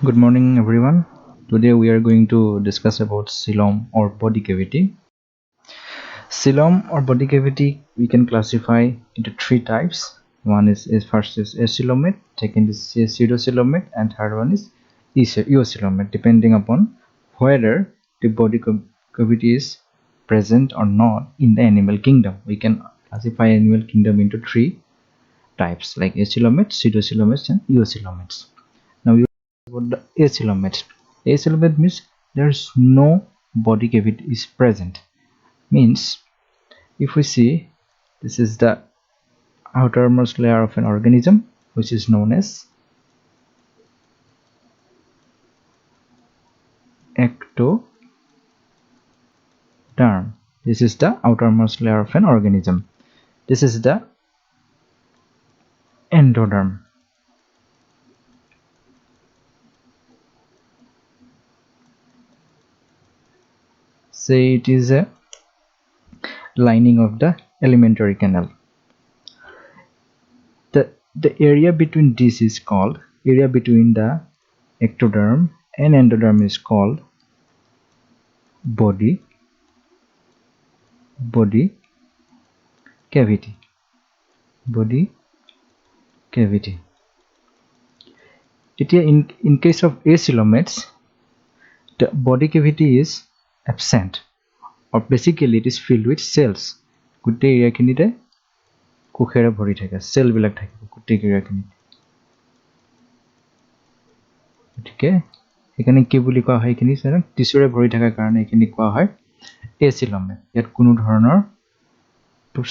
Good morning everyone. Today we are going to discuss about coelom or body cavity. Coelom or body cavity we can classify into three types. First is acoelomate, second is pseudocoelomate, and third one is eucoelomate, depending upon whether the body cavity is present or not in the animal kingdom. We can classify animal kingdom into three types like acoelomates, pseudocoelomates, and eucoelomates. Now we about the acoelomate. Acoelomate means there is no body cavity is present. Means if we see, this is the outermost layer of an organism which is known as ectoderm. This is the outermost layer of an organism. This is the endoderm. Say it is a lining of the alimentary canal. The area between this is called area between the ectoderm and endoderm is called body cavity. Body cavity. In case of acoelomates, the body cavity is absent, or basically it is filled with cells. Gottei area khinite কোষেৰে ভৰি থাকে, cell বিলাক থাকিব গোটেই area খিনিত। ঠিকে, এখানে কি বুলি কোৱা হয় এখিনি স্যাৰ টিস্যুৰে ভৰি থাকাৰ কাৰণে এখিনি কোৱা হয় acoelomate। ইয়াত কোনো ধৰণৰ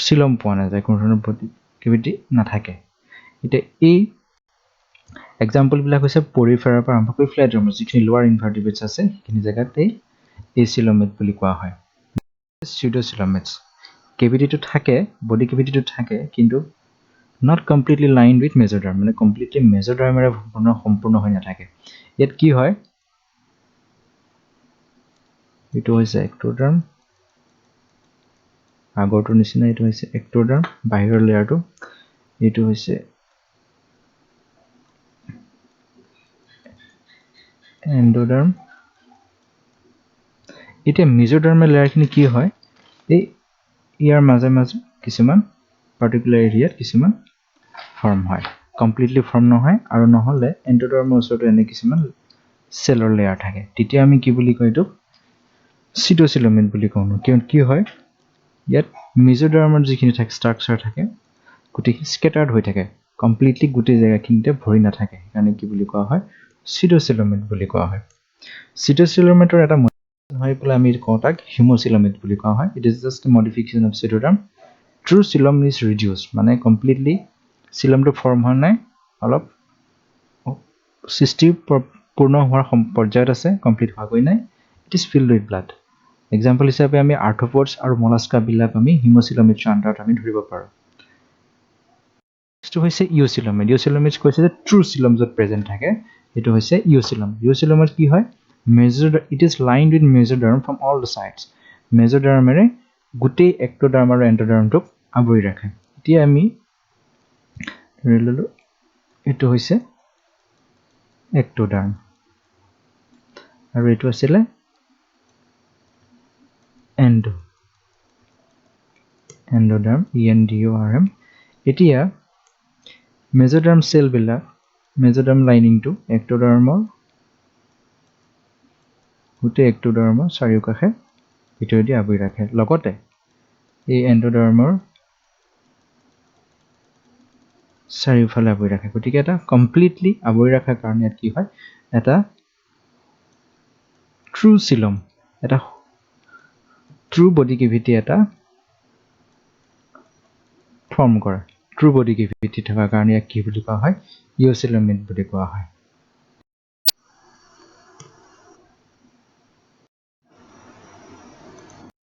সিলম পোৱা নাযায়, কোনো ধৰণৰ বডি কেভিটি নাথাকে। এটা এই এক্সাম্পল বিলাক হৈছে পৰিফেৰাৰ পৰা আৰম্ভ কৰি ফ্ল্যাট ড্ৰামৰ যিখিনি লোৱাৰ ইনভাৰ্টিব্ৰেটছ আছে সেইখিনি জায়গাত এই acoelomate বুলি কোৱা হয়। Pseudocoelomates কেভিটিটো থাকে, বডি কেভিটিটো থাকে, কিন্তু not completely lined with mesoderm, মানে completely mesodermৰে সম্পূৰ্ণ হৈ নাথাকে। ইয়াত কি হয়, এইটো হৈছে ectoderm, আগৰটো নিচিনা এইটো হৈছে ectoderm, বাহিৰৰ লেয়াৰটো এইটো হৈছে endoderm। এতিয়া mesodermal লেয়াৰ খিনি কি হয়, এই ইয়াৰ মাজে মাজে কিছুমান পাৰ্টিকুলাৰ এৰিয়াত কিছুমান ফৰ্ম হয়, কমপ্লিটলি ফৰ্ম নহয়, আৰু নহলে এন্ডোডাৰ্মৰ ওচৰতে এনে কিছুমান সেলৰ লেয়াৰ থাকে। তেতিয়া আমি কি বুলি কয়, এইটো pseudocoelomate বুলি কওঁ। কিয় কি হয়, ইয়াত মেজোডাৰ্মৰ যিখিনি থাকে ষ্ট্ৰাকচাৰ থাকে গোটেইখিনি স্কেটাৰ্ড হৈ থাকে, কমপ্লিটলি গোটেই জায়গাখিনিতে ভৰি নাথাকে, সেইকাৰণে কি বুলি কোৱা হয় pseudocoelomate বুলি কোৱা হয়। pseudocoelomateৰ এটা হৈ পেলাই আমি কওঁ তাক hemocoelomate বুলি কোৱা হয়। It is just a modification of pseudoderm. True coelom is reduced, মানে completely coelomটো ফৰ্ম হোৱা নাই, অলপ সৃষ্টি পূৰ্ণ হোৱাৰ পৰ্যায়ত আছে, কমপ্লিট হোৱাগৈ নাই। It is filled with blood. Example হিচাপে আমি আৰ্থ্ৰোপডছ আৰু মলাস্কা বিলাক আমি hemocoelomates আন্ডাৰত আমি ধৰিব পাৰোঁ। নেক্সট হৈছে eucoelomates। eucoelomates কৈছে যে ট্ৰু coelom য'ত প্ৰেজেন্ট থাকে সেইটো হৈছে eucoelom। eucoelomates কি হয়, it is lined with mesoderm from all the sides. মেজোডাৰ্মেৰে গোটেই ectoderm আৰু endodermটোক আৱৰি ৰাখে। এতিয়া আমি ধৰি ললো এইটো হৈছে ectoderm আৰু এইটো আছিলে endoderm, endorm। এতিয়া মেজোডাৰ্ম সেল বিলাক, মেজোডাৰ্ম লাইনিংটো ectodermৰ গোটেই ectodermৰ চাৰিওকাষে ভিতৰেদি আৱৰি ৰাখে, লগতে এই এন্ডোডাৰ্মৰ চাৰিওফালে আৱৰি ৰাখে। গতিকে এটা কমপ্লিটলি আৱৰি ৰাখাৰ কাৰণে ইয়াত কি হয়, এটা ট্ৰু coelom, এটা ট্ৰু বডি কেভিটি এটা ফৰ্ম কৰে। ট্ৰু বডি কেভিটি থকাৰ কাৰণে ইয়াক কি বুলি কোৱা হয়, eucoelomate বুলি কোৱা হয়।